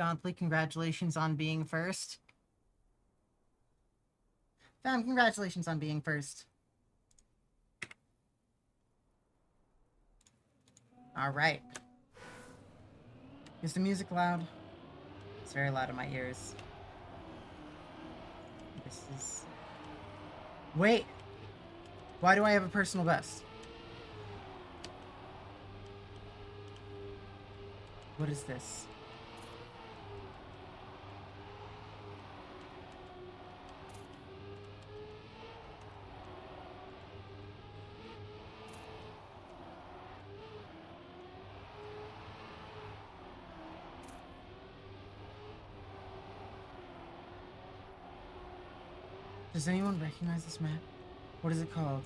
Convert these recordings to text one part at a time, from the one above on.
Gonfley, congratulations on being first. Fam, congratulations on being first. Alright. Is the music loud? It's very loud in my ears. This is... Wait! Why do I have a personal best? What is this? Does anyone recognize this map? What is it called?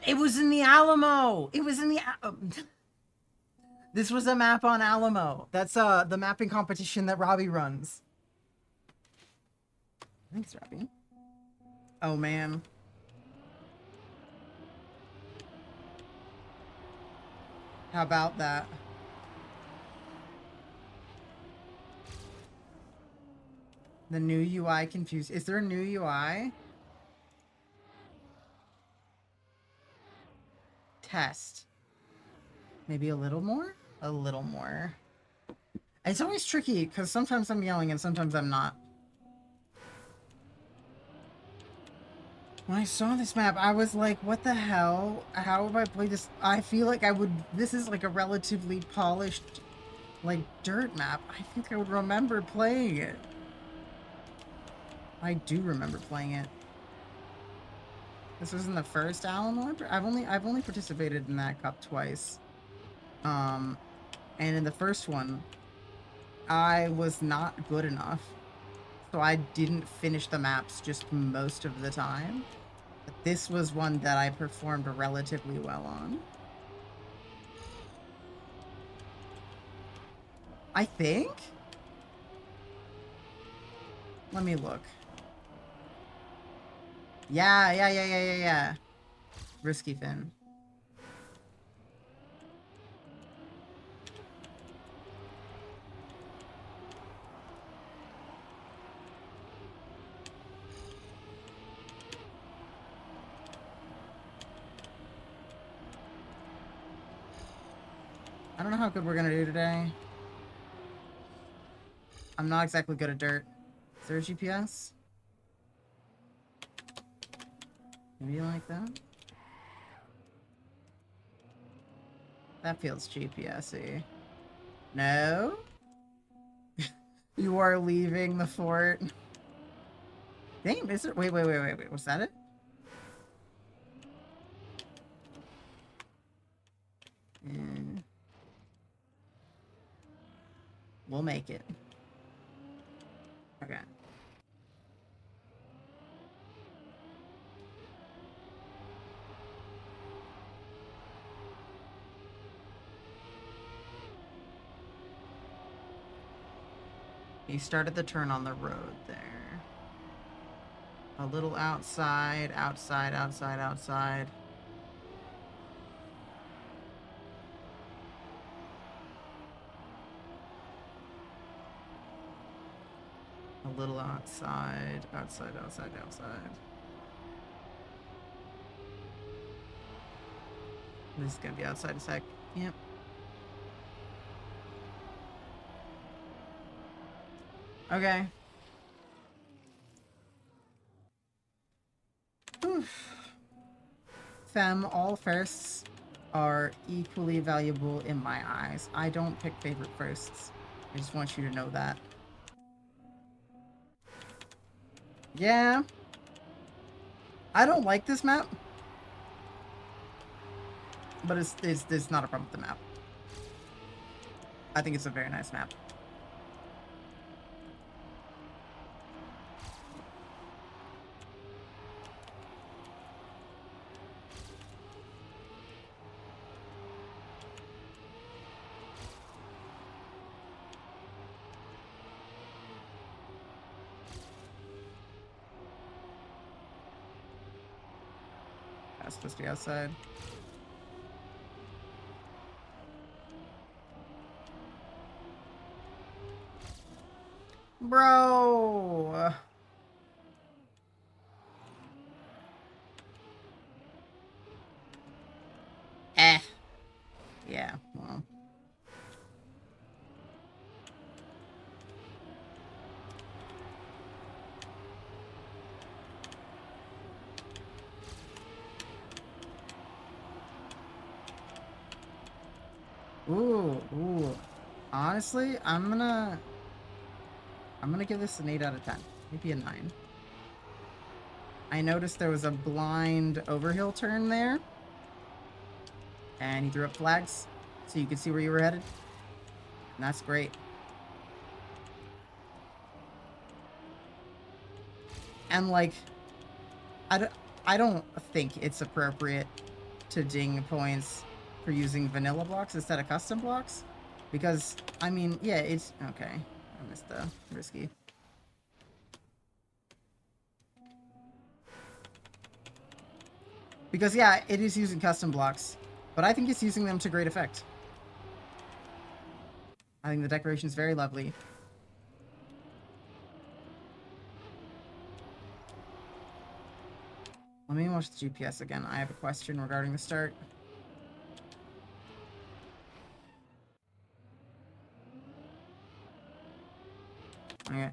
It was in the Alamo! It was in the... This was a map on Alamo. That's the mapping competition that Robbie runs. Thanks, Robbie. Oh, man. How about that? The new UI confused. Is there a new UI? Test. Maybe a little more? A little more. It's always tricky because sometimes I'm yelling and sometimes I'm not. When I saw this map, I was like, what the hell? How have I played this? I feel like I would... This is like a relatively polished, like, dirt map. I think I would remember playing it. I do remember playing it. This was in the first Alamo. I've only participated in that cup twice. And in the first one, I was not good enough. So I didn't finish the maps just most of the time. But this was one that I performed relatively well on. I think? Let me look. Yeah. Risky Fin. I don't know how good we're gonna do today. I'm not exactly good at dirt. Is there a GPS? Maybe like that? That feels GPS-y. No? You are leaving the fort. Damn, is it? Wait. Was that it? We'll make it. Okay. He started the turn on the road there. A little outside. A little outside. This is gonna be outside a sec. Yep. Okay. Oof. Fem, all firsts are equally valuable in my eyes. I don't pick favorite firsts. I just want you to know that. Yeah. I don't like this map. But it's not a problem with the map. I think it's a very nice map. That's supposed to be outside. Bro! Eh. Yeah, well. Ooh. Honestly, I'm gonna give this an 8 out of 10. Maybe a 9. I noticed there was a blind overhill turn there. And he threw up flags, so you could see where you were headed. And that's great. And, like, I don't think it's appropriate to ding points for using vanilla blocks instead of custom blocks. Because, I mean, yeah, it's... Okay. I missed the risky. Because, yeah, it is using custom blocks. But I think it's using them to great effect. I think the decoration is very lovely. Let me watch the GPS again. I have a question regarding the start. Okay.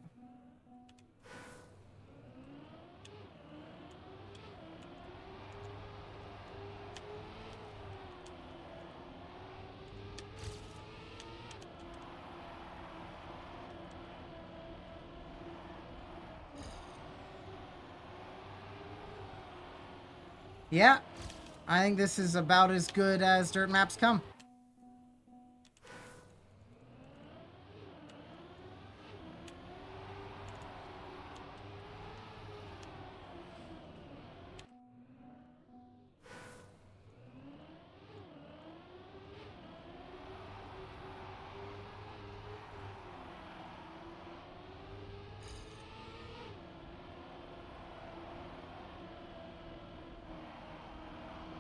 Yeah, I think this is about as good as dirt maps come.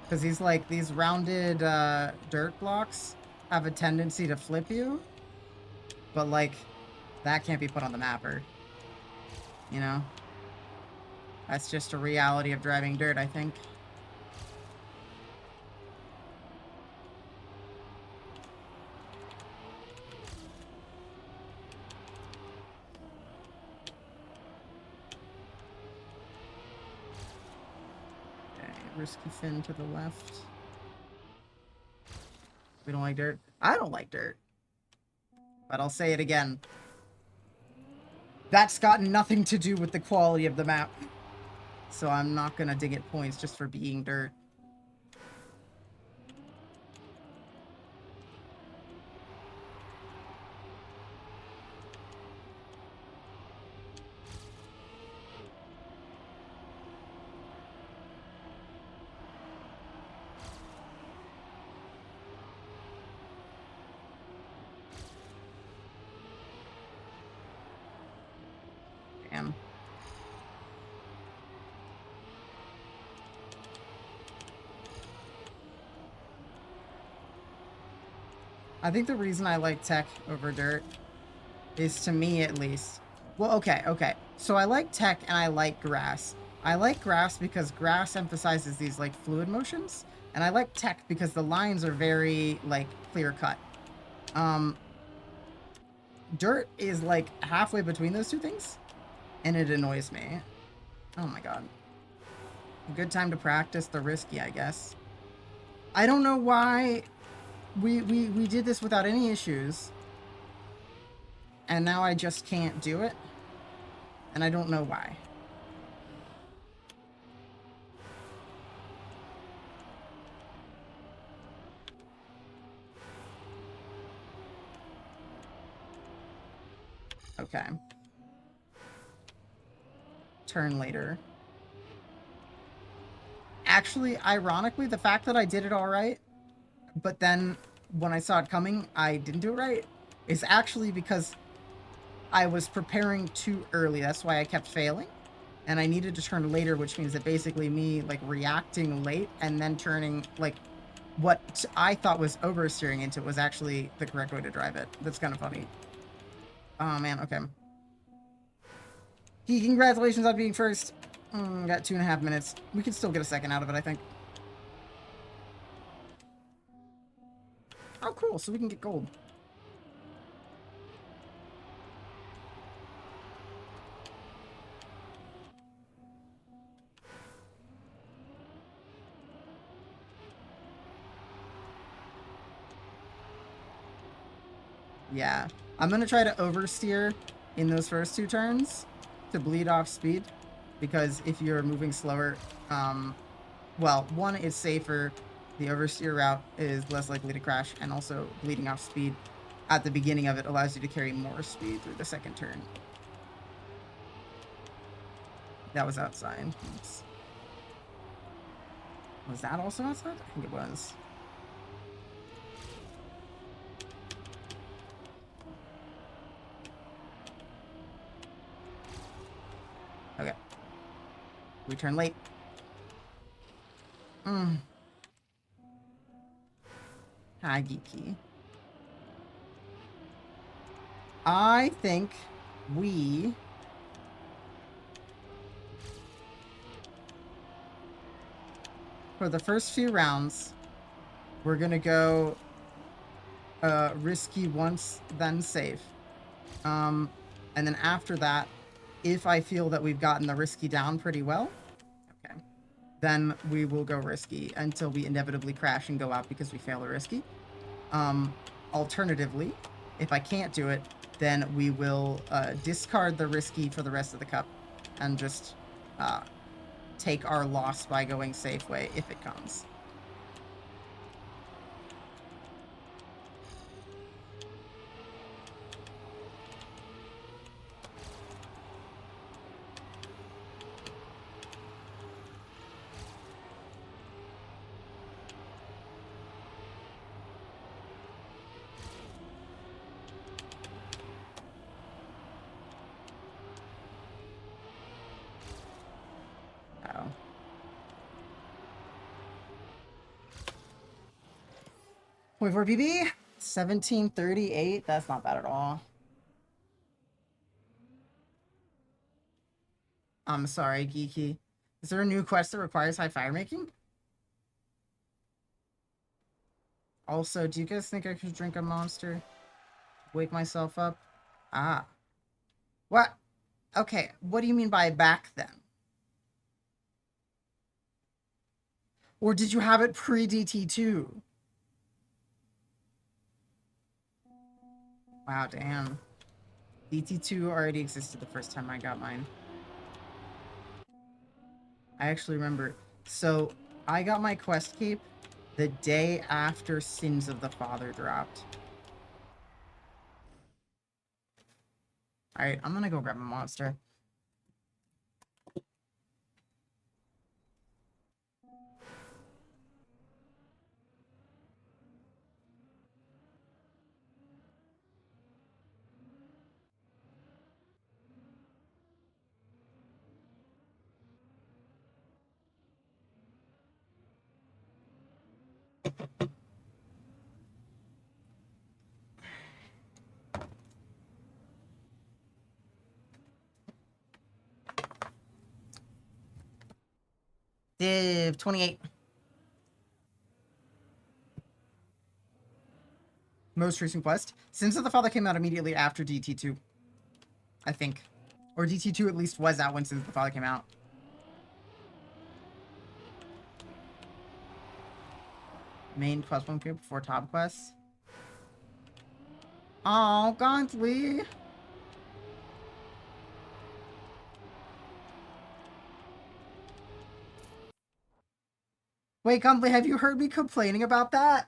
Because he's like, these rounded dirt blocks have a tendency to flip you. But, like, that can't be put on the mapper. You know? That's just a reality of driving dirt, I think. Okay, risky fin to the left. We don't like dirt. I don't like dirt. But I'll say it again. That's got nothing to do with the quality of the map. So I'm not gonna dig it points just for being dirt. Damn. I think the reason I like tech over dirt is, to me at least. Well, okay. So I like tech and I like grass. I like grass because grass emphasizes these, like, fluid motions. And I like tech because the lines are very, like, clear cut. Dirt is, like, halfway between those two things. And it annoys me. Oh my god. A good time to practice the risky, I guess. I don't know why we did this without any issues. And now I just can't do it. And I don't know why. Okay. Turn later. Actually, ironically, the fact that I did it all right, but then when I saw it coming, I didn't do it right, is actually because I was preparing too early. That's why I kept failing. and I needed to turn later, which means that basically me like reacting late and then turning like what I thought was oversteering into was actually the correct way to drive it. That's kind of funny. Oh man, okay. Congratulations on being first. Got 2.5 minutes. We can still get a second out of it, I think. Oh, cool. So we can get gold. Yeah. I'm going to try to oversteer in those first 2 turns to bleed off speed. Because if you're moving slower, well, one, it's safer. The oversteer route is less likely to crash. And also, bleeding off speed at the beginning of it allows you to carry more speed through the second turn. That was outside. Oops. Was that also outside? I think it was. Okay. We turn late. Hi, Geeky. I think we... for the first few rounds, we're going to go risky once, then safe. And then after that, if I feel that we've gotten the risky down pretty well, okay, then we will go risky until we inevitably crash and go out because we fail a risky. Alternatively, if I can't do it, then we will discard the risky for the rest of the cup and just take our loss by going safe way if it comes. Oh. 0.4 PB, 1738. That's not bad at all. I'm sorry, Geeky. Is there a new quest that requires high fire making? Also, do you guys think I could drink a monster? Wake myself up? Ah. What? Okay, what do you mean by back then? Or did you have it pre-DT2? Wow, damn. DT2 already existed the first time I got mine. I actually remember. So, I got my quest cape the day after Sins of the Father dropped. Alright, I'm gonna go grab a monster. Div 28. Most recent quest. Sins of the Father came out immediately after DT2. I think. Or DT2 at least was out when Sins of the Father came out. Main quest one before top quests. Oh, Gauntly. Wait, Gauntly, have you heard me complaining about that?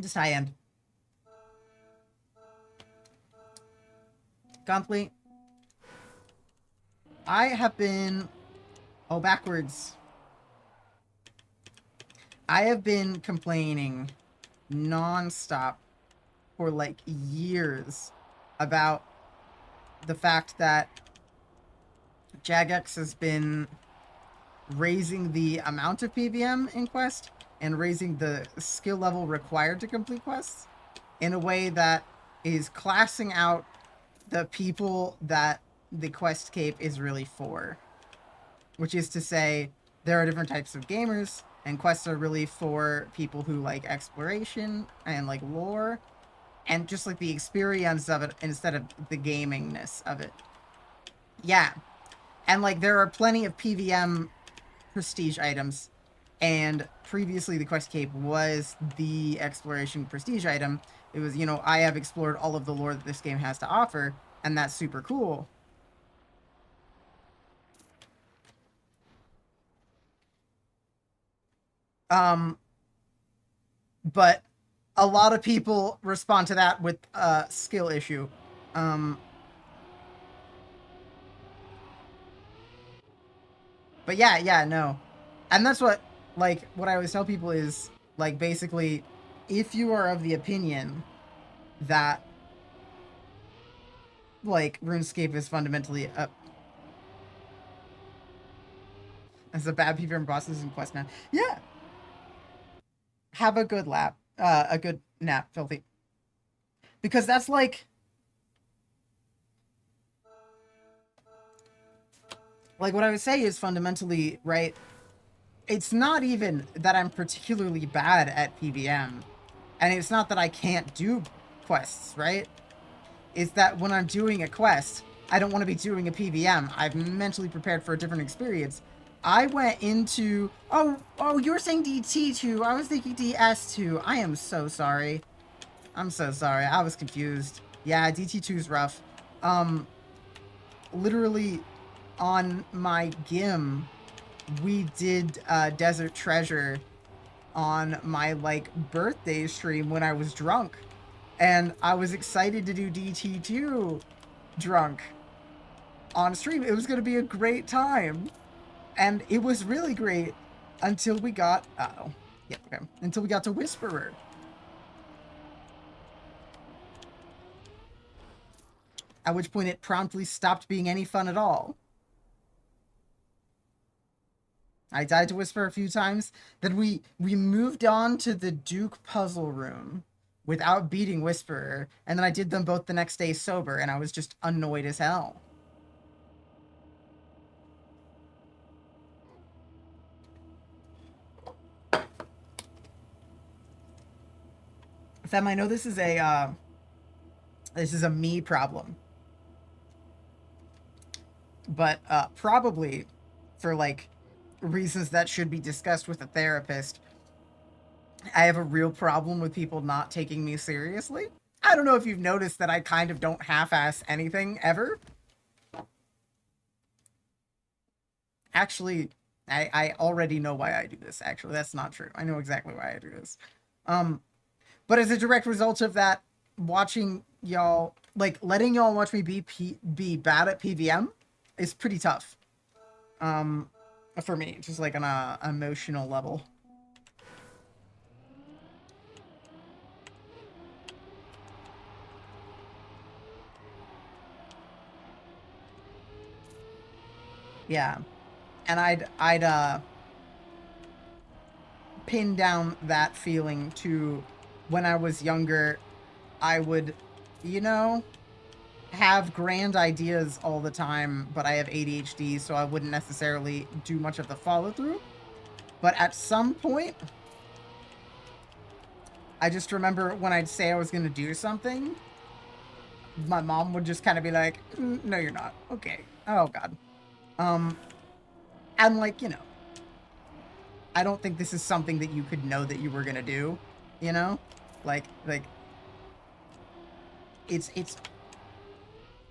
Just high end. Gauntly. I have been... Oh, backwards. I have been complaining nonstop for like years about the fact that Jagex has been raising the amount of PVM in Quest and raising the skill level required to complete quests in a way that is classing out the people that the quest cape is really for. Which is to say, there are different types of gamers, and quests are really for people who like exploration and like lore, and just like the experience of it instead of the gamingness of it. Yeah, and like there are plenty of PVM prestige items, and previously the quest cape was the exploration prestige item. It was, I have explored all of the lore that this game has to offer, and that's super cool. Um, but a lot of people respond to that with a skill issue. Um, but yeah, no. And that's what I always tell people is, like, basically, if you are of the opinion that, like, RuneScape is fundamentally as a bad PvM bosses in Quest now, yeah, have a good a good nap, Filthy. Because that's like what I would say is fundamentally, right, it's not even that I'm particularly bad at PVM, and it's not that I can't do quests, right? It's that when I'm doing a quest, I don't want to be doing a PVM. I've mentally prepared for a different experience. I went into oh you were saying DT2. I was thinking DS2. I am so sorry. I'm so sorry. I was confused. Yeah, DT2 is rough. Literally on my GIM, we did Desert Treasure on my like birthday stream when I was drunk, and I was excited to do DT2 drunk on stream. It was going to be a great time, and it was really great until we got yeah, okay, until we got to Whisperer. At which point it promptly stopped being any fun at all. I died to Whisper a few times. Then we moved on to the Duke puzzle room without beating Whisperer, and then I did them both the next day sober, and I was just annoyed as hell. Fem, I know this is a me problem, but probably for like reasons that should be discussed with a therapist. I have a real problem with people not taking me seriously. I don't know if you've noticed that I kind of don't half-ass anything ever. Actually, I already know why I do this. Actually, that's not true. I know exactly why I do this. Um, but as a direct result of that, watching y'all, like letting y'all watch me be bad at PVM is pretty tough. Um, for me, just like on a emotional level. Yeah, and I'd pin down that feeling to when I was younger. I would, you know, have grand ideas all the time, but I have ADHD, so I wouldn't necessarily do much of the follow through. But at some point, I just remember when I'd say I was going to do something, my mom would just kind of be like, "No, you're not." Okay. Oh God. Um, and like, I don't think this is something that you could know that you were gonna do, you know, like it's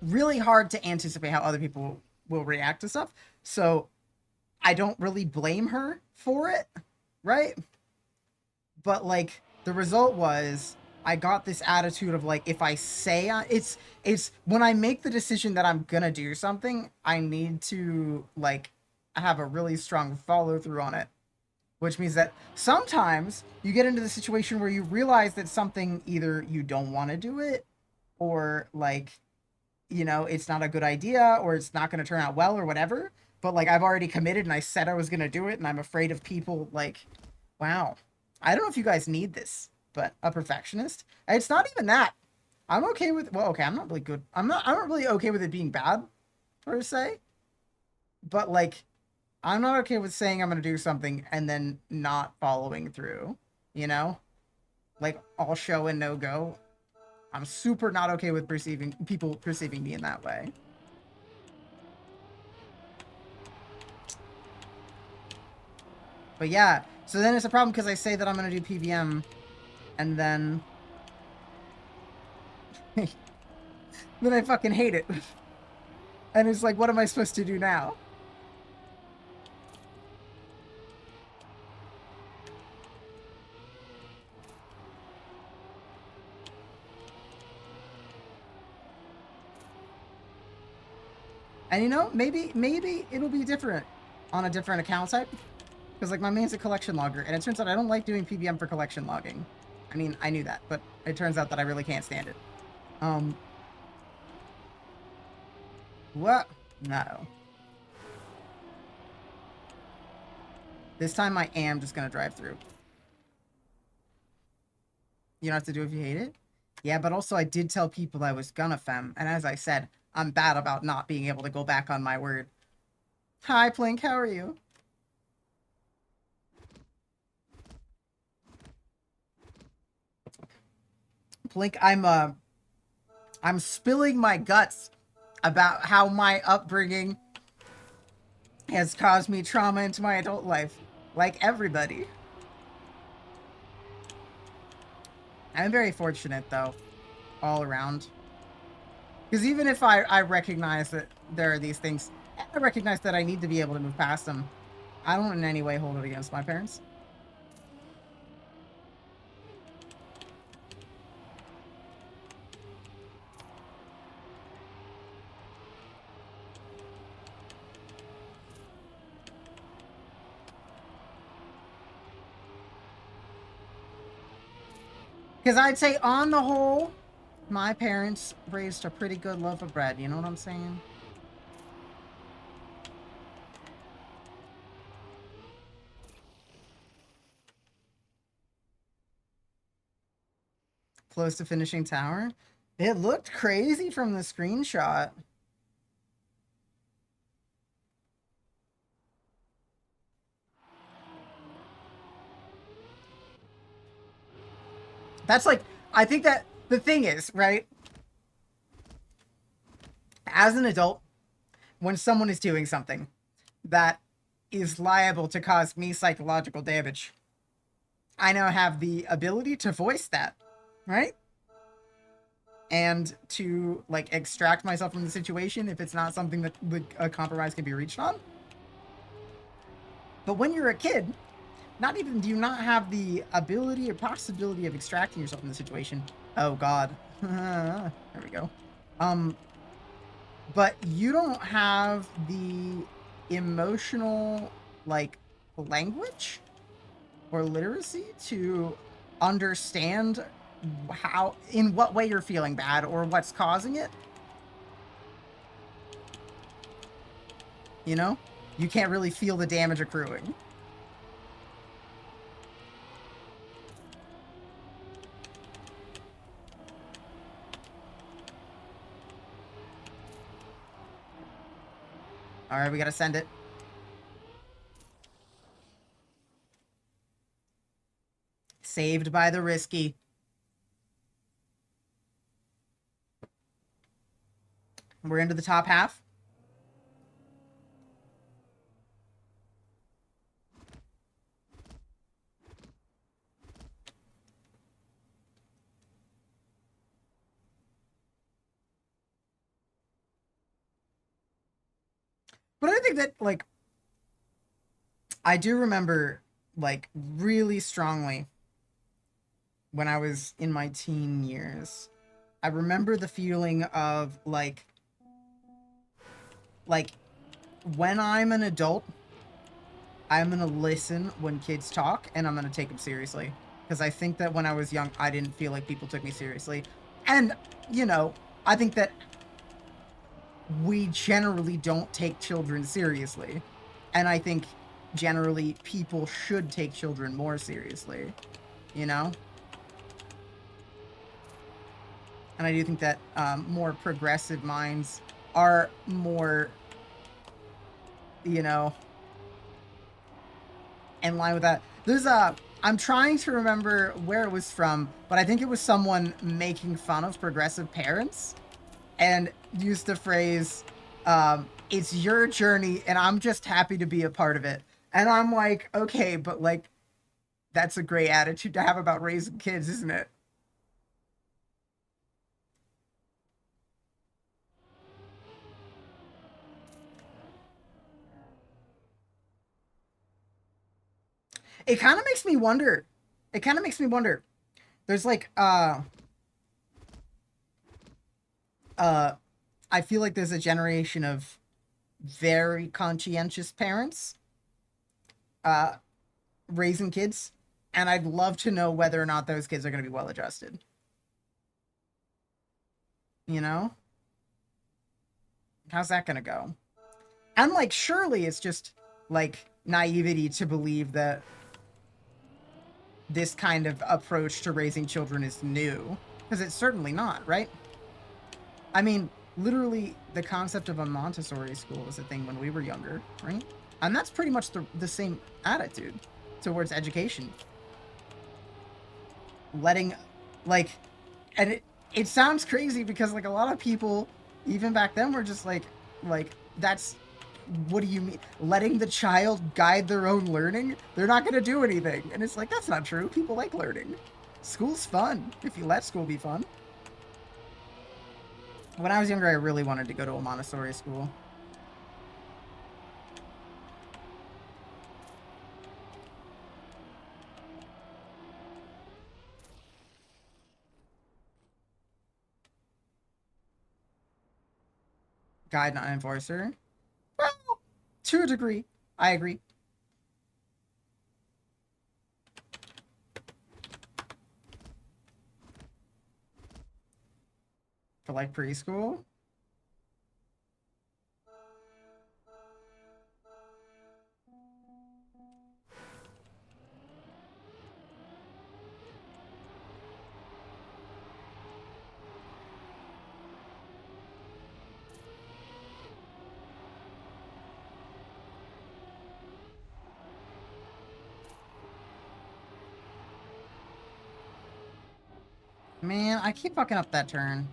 really hard to anticipate how other people will react to stuff. So I don't really blame her for it, right? But like the result was I got this attitude of like if I say it's when I make the decision that I'm gonna do something, I need to like have a really strong follow through on it. which means that sometimes you get into the situation where you realize that something, either you don't want to do it, or like, you know, it's not a good idea, or it's not going to turn out well, or whatever. But like, I've already committed and I said I was going to do it, and I'm afraid of people like, wow, I don't know if you guys need this, but a perfectionist. It's not even that. I'm okay with, well, okay, I'm not really good. I'm not really okay with it being bad per se, but like, I'm not okay with saying I'm going to do something and then not following through, you know? Like, all show and no go. I'm super not okay with perceiving people perceiving me in that way. But yeah, so then it's a problem because I say that I'm going to do PBM, and then then I fucking hate it. And it's like, what am I supposed to do now? And you know, maybe it'll be different on a different account type. Because like, my main's a collection logger, and it turns out I don't like doing PBM for collection logging. I mean, I knew that, but it turns out that I really can't stand it. Um, what? No. This time I am just gonna drive through. You don't have to do it if you hate it. Yeah, but also I did tell people I was gonna fem, and as I said, I'm bad about not being able to go back on my word. Hi, Plink, how are you? Plink, I'm spilling my guts about how my upbringing has caused me trauma into my adult life. Like everybody. I'm very fortunate, though, all around. Because even if I recognize that there are these things, I recognize that I need to be able to move past them. I don't in any way hold it against my parents. Because I'd say, on the whole, my parents raised a pretty good loaf of bread. You know what I'm saying? Close to finishing tower. It looked crazy from the screenshot. That's like, I think that the thing is, right? As an adult, when someone is doing something that is liable to cause me psychological damage, I now have the ability to voice that, right? And to like extract myself from the situation if it's not something that a compromise can be reached on. But when you're a kid, not even do you not have the ability or possibility of extracting yourself from the situation. Oh God. There we go. But you don't have the emotional like language or literacy to understand how, in what way you're feeling bad or what's causing it. You know, you can't really feel the damage accruing. All right, we gotta send it. Saved by the risky. We're into the top half. But I think that, like, I do remember, like, really strongly when I was in my teen years. I remember the feeling of, like, when I'm an adult, I'm gonna listen when kids talk, and I'm gonna take them seriously. Because I think that when I was young, I didn't feel like people took me seriously. And, you know, I think that we generally don't take children seriously. And I think generally people should take children more seriously, you know? And I do think that more progressive minds are more, you know, in line with that. There's a, I'm trying to remember where it was from, but I think it was someone making fun of progressive parents and used the phrase, it's your journey and I'm just happy to be a part of it. And I'm like, okay, but like, that's a great attitude to have about raising kids, isn't it? It kind of makes me wonder. It kind of makes me wonder. There's like, uh, I feel like there's a generation of very conscientious parents, uh, raising kids, and I'd love to know whether or not those kids are going to be well adjusted. You know, how's that going to go? And like, surely it's just like naivety to believe that this kind of approach to raising children is new, because it's certainly not, right? I mean, literally, the concept of a Montessori school was a thing when we were younger, right? And that's pretty much the same attitude towards education. Letting, like, and it sounds crazy because, like, a lot of people, even back then, were just like, that's, what do you mean? Letting the child guide their own learning? They're not going to do anything. And it's like, that's not true. People like learning. School's fun if you let school be fun. When I was younger, I really wanted to go to a Montessori school. Guide, not enforcer. Well, to a degree, I agree. For like preschool, man, I keep fucking up that turn.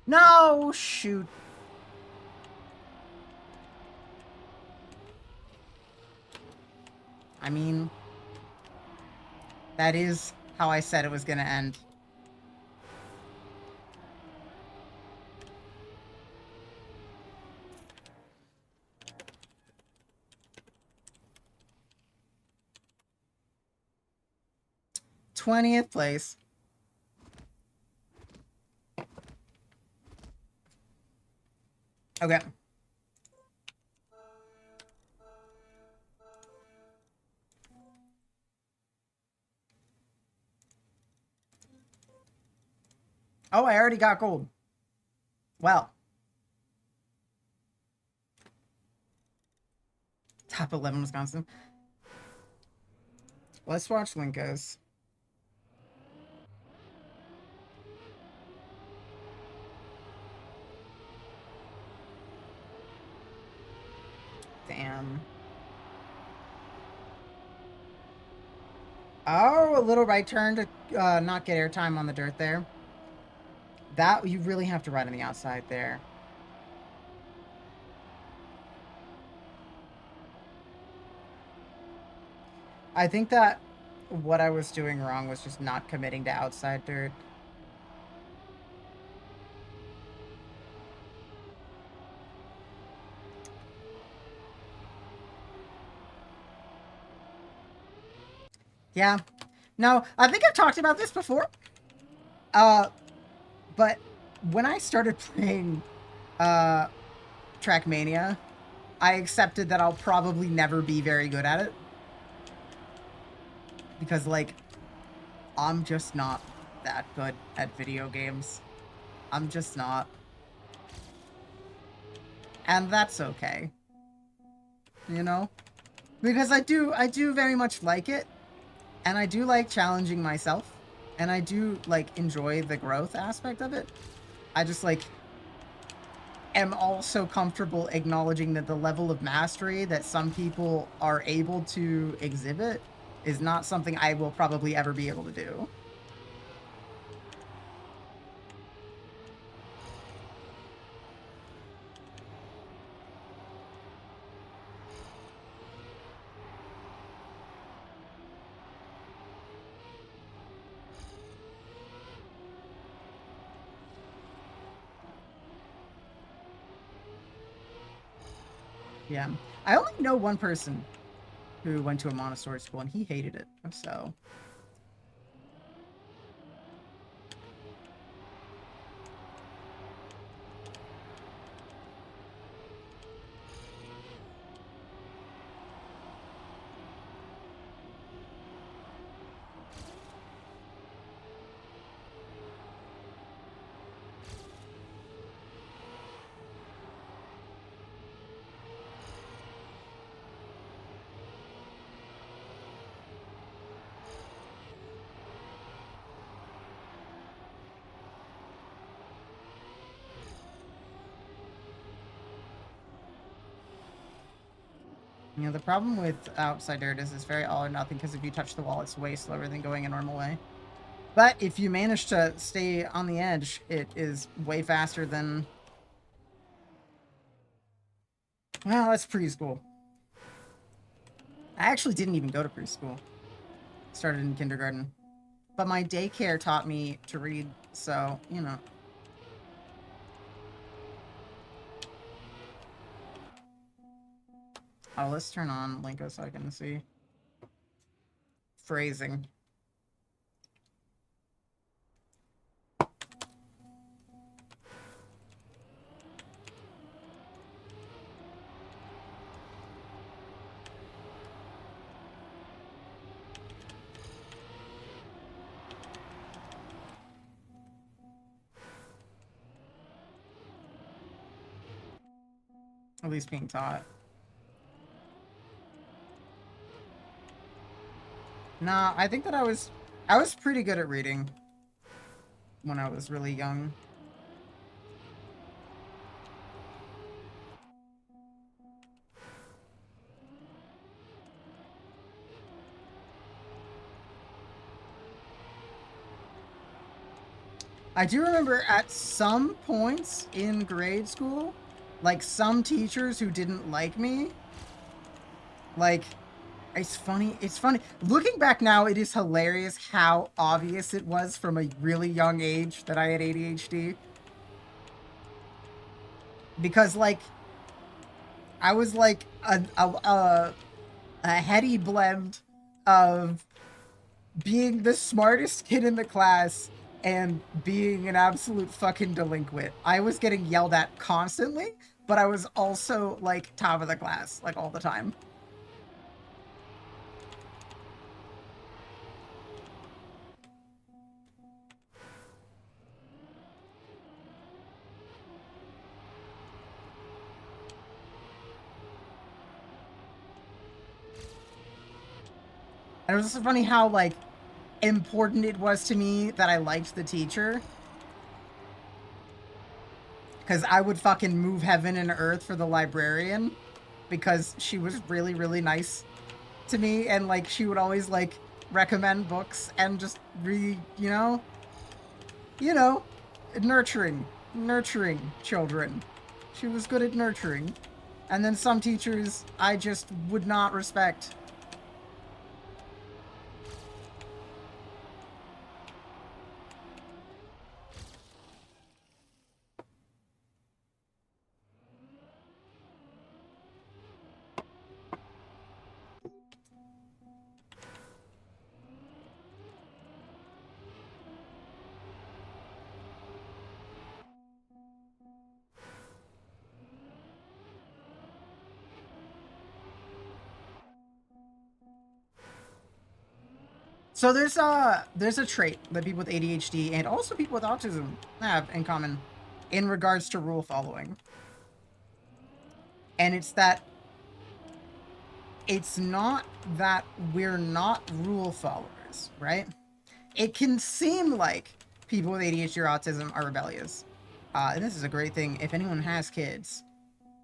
'No, shoot. I mean, that is how I said it was gonna end. 20th place. Okay. Oh, I already got gold. Well, top 11 Wisconsin. Let's watch Linkos. Damn. Oh, a little right turn to not get airtime on the dirt there. That, you really have to ride on the outside there. I think that what I was doing wrong was just not committing to outside dirt. Yeah. No, I think I've talked about this before. But when I started playing Trackmania, I accepted that I'll probably never be very good at it. Because, like, I'm just not that good at video games. I'm just not. And that's okay. You know? Because I do very much like it. And I do like challenging myself. And I do, like, enjoy the growth aspect of it. I just, like, am also comfortable acknowledging that the level of mastery that some people are able to exhibit is not something I will probably ever be able to do. Yeah. I only know one person who went to a Montessori school, and he hated it, so... You know, the problem with outside dirt is it's very all or nothing, because if you touch the wall, it's way slower than going a normal way. But if you manage to stay on the edge, it is way faster than... Well, that's preschool. I actually didn't even go to preschool. Started in kindergarten. But my daycare taught me to read, so, you know. Oh, let's turn on Linko so I can see. Phrasing. At least being taught. Nah, I think that I was pretty good at reading when I was really young. I do remember at some points in grade school, like, some teachers who didn't like me, like, it's funny. Looking back now, it is hilarious how obvious it was from a really young age that I had ADHD. Because, like, I was like a heady blend of being the smartest kid in the class and being an absolute fucking delinquent. I was getting yelled at constantly, but I was also, like, top of the class, like, all the time. And it was just funny how, like, important it was to me that I liked the teacher. Because I would fucking move heaven and earth for the librarian. Because she was really, really nice to me. And, like, she would always, like, recommend books and just really, you know, nurturing children. She was good at nurturing. And then some teachers I just would not respect. So there's a trait that people with ADHD and also people with autism have in common in regards to rule following. And it's that it's not that we're not rule followers, right? It can seem like people with ADHD or autism are rebellious. And this is a great thing if anyone has kids.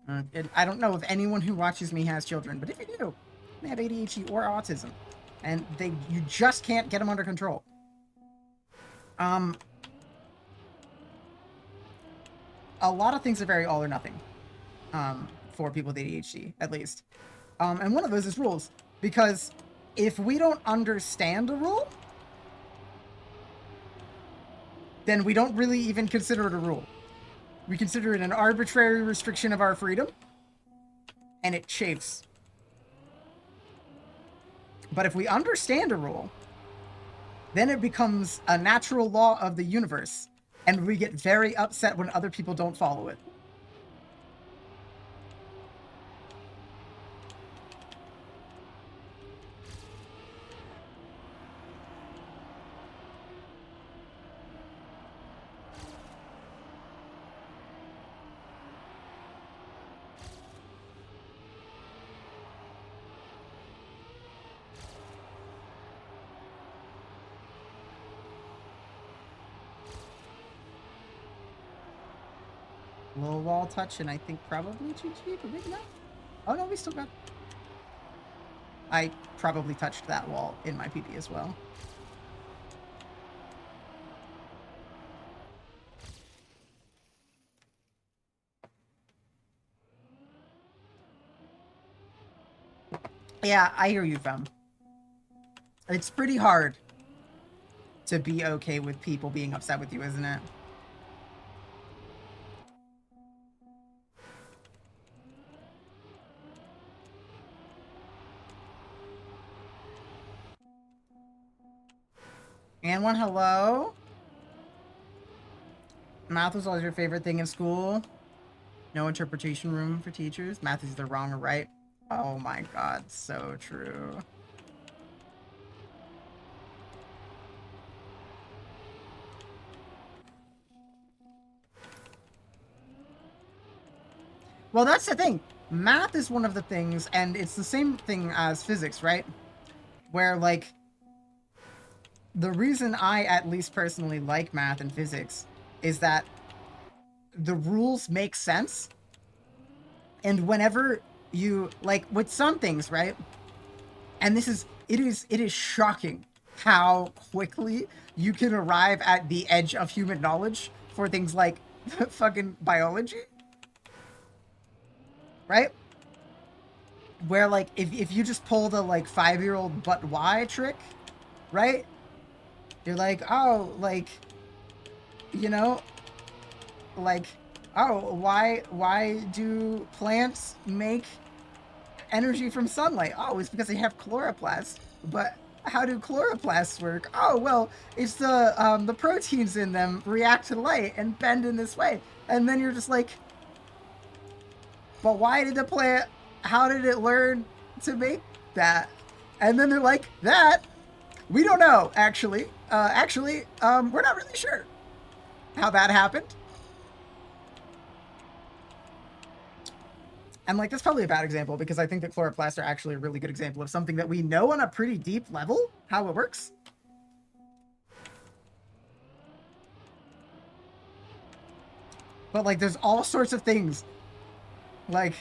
I don't know if anyone who watches me has children, but if you do, they have ADHD or autism, and you just can't get them under control. A lot of things are very all or nothing, for people with ADHD, at least. And one of those is rules, because if we don't understand a rule, then we don't really even consider it a rule. We consider it an arbitrary restriction of our freedom, and it chafes. But if we understand a rule, then it becomes a natural law of the universe, and we get very upset when other people don't follow it. Low wall touch, and I think probably too cheap, or maybe not. Oh no, we still got... I probably touched that wall in my PB as well. Yeah, I hear you, fam. It's pretty hard to be okay with people being upset with you, isn't it? And one hello. Math was always your favorite thing in school. No interpretation room for teachers. Math is either wrong or right. Oh my god, so true. Well, that's the thing. Math is one of the things, and it's the same thing as physics, right? Where, like, the reason I, at least personally, like math and physics is that the rules make sense. And whenever you, like, with some things, right? And it is shocking how quickly you can arrive at the edge of human knowledge for things like fucking biology. Right? Where, like, if you just pull the, like, 5-year-old but why trick, right? You're like, oh, like, you know, like, oh, why do plants make energy from sunlight? Oh, it's because they have chloroplasts. But how do chloroplasts work? Oh, well, it's the proteins in them react to light and bend in this way. And then you're just like, but why did the plant, how did it learn to make that? And then they're like, that, we don't know, actually. We're not really sure how that happened. And, like, that's probably a bad example because I think that chloroplasts are actually a really good example of something that we know on a pretty deep level how it works. But, like, there's all sorts of things. Like,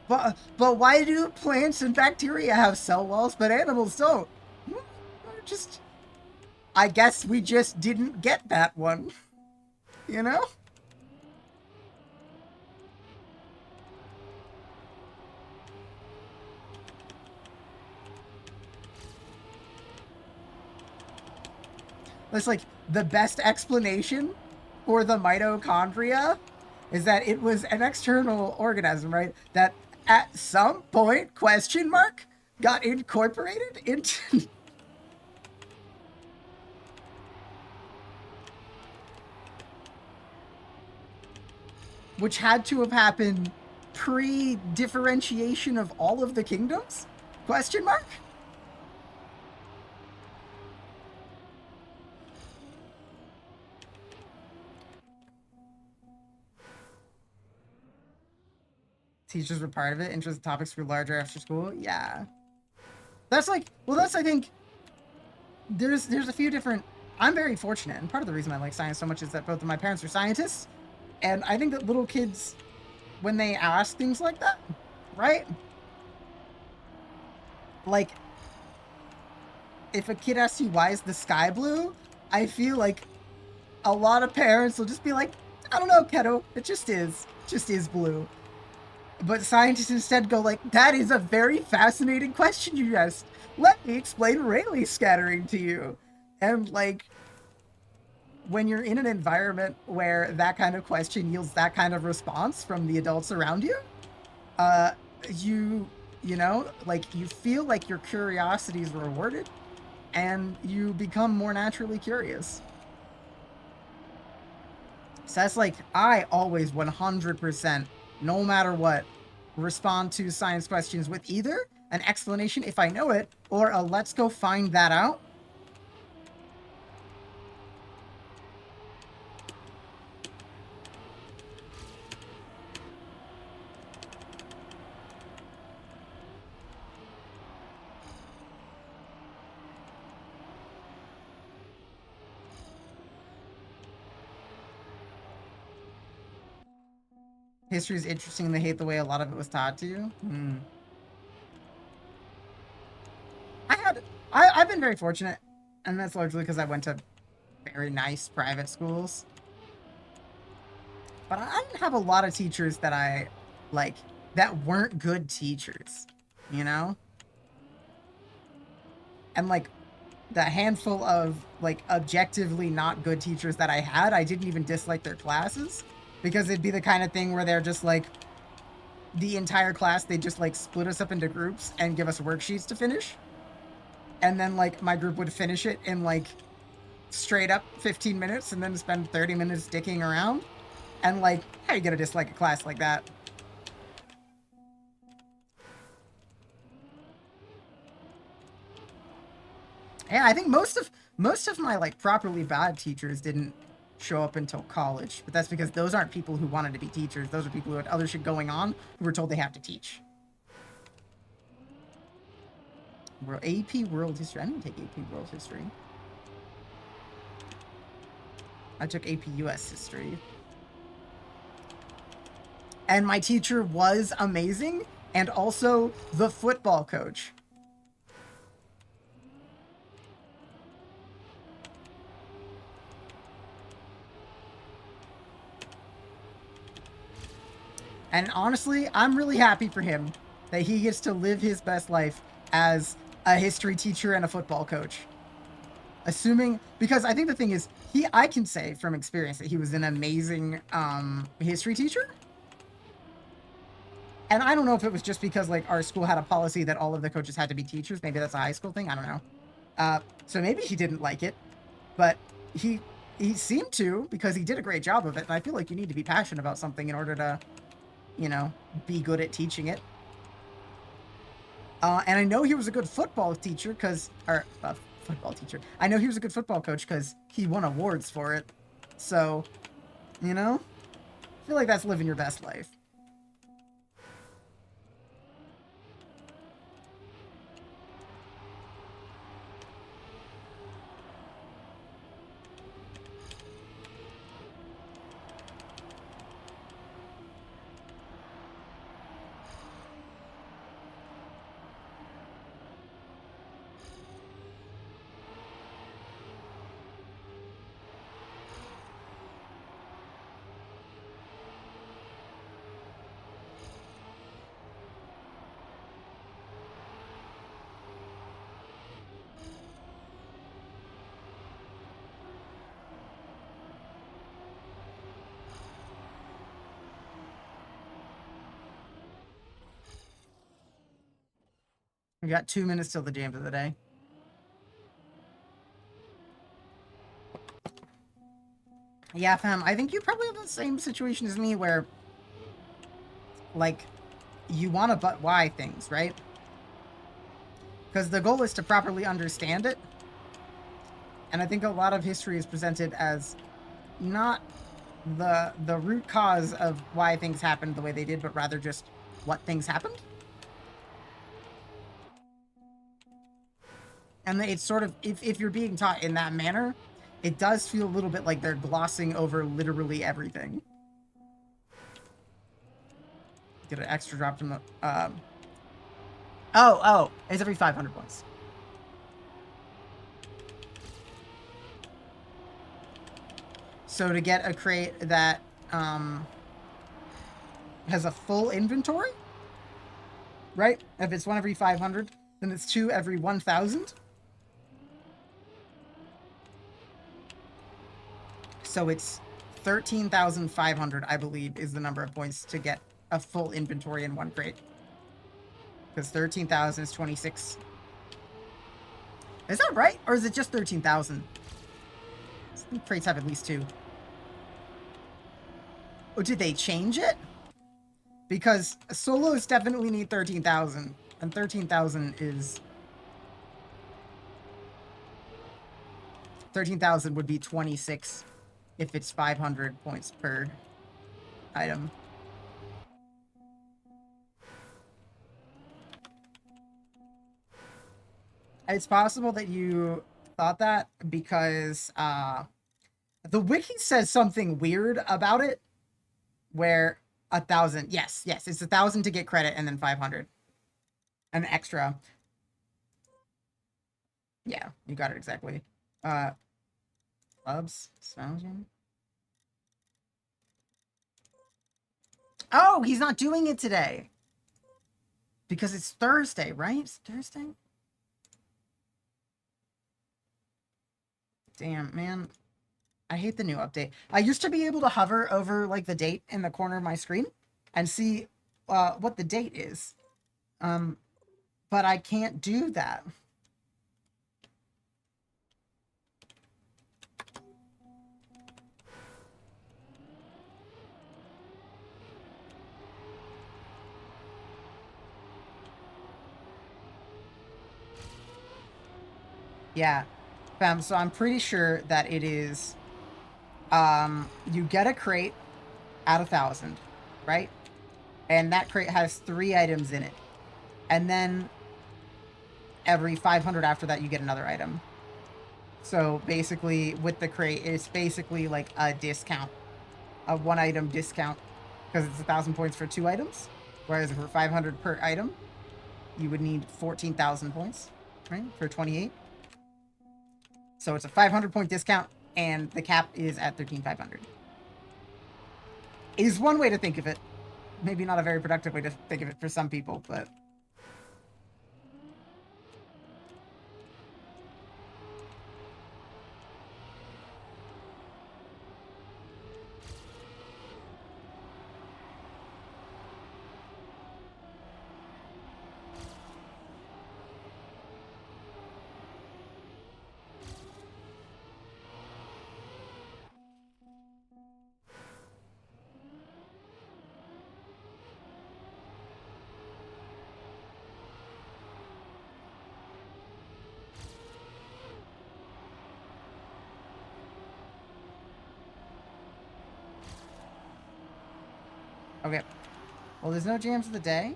but why do plants and bacteria have cell walls but animals don't? Just, I guess we just didn't get that one. You know? That's like the best explanation for the mitochondria is that it was an external organism, right? That at some point, question mark, got incorporated into which had to have happened pre-differentiation of all of the kingdoms? Question mark? Teachers were part of it. Interest topics grew larger after school. Yeah. That's like, well, that's, I think, there's a few different, I'm very fortunate, and part of the reason I like science so much is that both of my parents are scientists, and I think that little kids, when they ask things like that, right? Like, if a kid asks you why is the sky blue, I feel like a lot of parents will just be like, I don't know, kiddo, it just is blue. But scientists instead go like, that is a very fascinating question you asked. Let me explain Rayleigh scattering to you. And like, when you're in an environment where that kind of question yields that kind of response from the adults around you, uh, you know, like you feel like your curiosity is rewarded, and you become more naturally curious. So that's like, I always 100%, no matter what, respond to science questions with either an explanation if I know it, or a let's go find that out. History is interesting and they hate the way a lot of it was taught to you. I had, I've been very fortunate, and that's largely because I went to very nice private schools. But I didn't have a lot of teachers that I like that weren't good teachers, you know? And like the handful of like objectively not good teachers that I had, I didn't even dislike their classes because it'd be the kind of thing where they're just like the entire class, they just like split us up into groups and give us worksheets to finish. And then like my group would finish it in like straight up 15 minutes and then spend 30 minutes dicking around. And like, how you gonna dislike a class like that? Yeah, I think most of my like properly bad teachers didn't show up until college, but that's because those aren't people who wanted to be teachers. Those are people who had other shit going on who were told they have to teach. AP World History. I didn't take AP World History. I took AP US History. And my teacher was amazing and also the football coach. And honestly, I'm really happy for him that he gets to live his best life as a history teacher and a football coach. Assuming, because I think the thing is, I can say from experience that he was an amazing history teacher. And I don't know if it was just because like our school had a policy that all of the coaches had to be teachers. Maybe that's a high school thing. I don't know. So maybe he didn't like it, but he he seemed to because he did a great job of it. And I feel like you need to be passionate about something in order to, you know, be good at teaching it. And I know he was a good football teacher because, or football teacher. I know he was a good football coach because he won awards for it. So, you know, I feel like that's living your best life. We got 2 minutes till the jams of the day. Yeah, fam. I think you probably have the same situation as me where like, you want to but why things, right? Because the goal is to properly understand it. And I think a lot of history is presented as not the root cause of why things happened the way they did, but rather just what things happened. And it's sort of, if you're being taught in that manner, it does feel a little bit like they're glossing over literally everything. Get an extra drop from the... Oh, it's every 500 points. So to get a crate that has a full inventory, right? If it's 1 every 500, then it's 2 every 1,000. So it's 13,500, I believe, is the number of points to get a full inventory in 1 crate. Because 13,000 is 26. Is that right? Or is it just 13,000? I think crates have at least 2. Oh, did they change it? Because solos definitely need 13,000. And 13,000 is... 13,000 would be 26 if it's 500 points per item. It's possible that you thought that because the wiki says something weird about it, where 1,000, yes, it's 1,000 to get credit and then 500. An extra. Yeah, you got it exactly. Clubs? Oh, he's not doing it today. Because it's Thursday, right? It's Thursday? Damn, man. I hate the new update. I used to be able to hover over, like, the date in the corner of my screen and see what the date is. But I can't do that. Yeah. So I'm pretty sure that it is, you get a crate at 1,000, right? And that crate has 3 items in it. And then every 500 after that, you get another item. So basically, with the crate, it's basically like a discount, a 1 item discount, because it's 1,000 points for 2 items. Whereas for 500 per item, you would need 14,000 points, right? For 28. So it's a 500 point discount, and the cap is at 13,500. Is one way to think of it. Maybe not a very productive way to think of it for some people, but... Okay. Well, there's no jams of the day.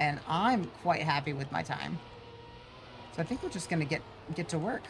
And I'm quite happy with my time. So I think we're just going to get to work.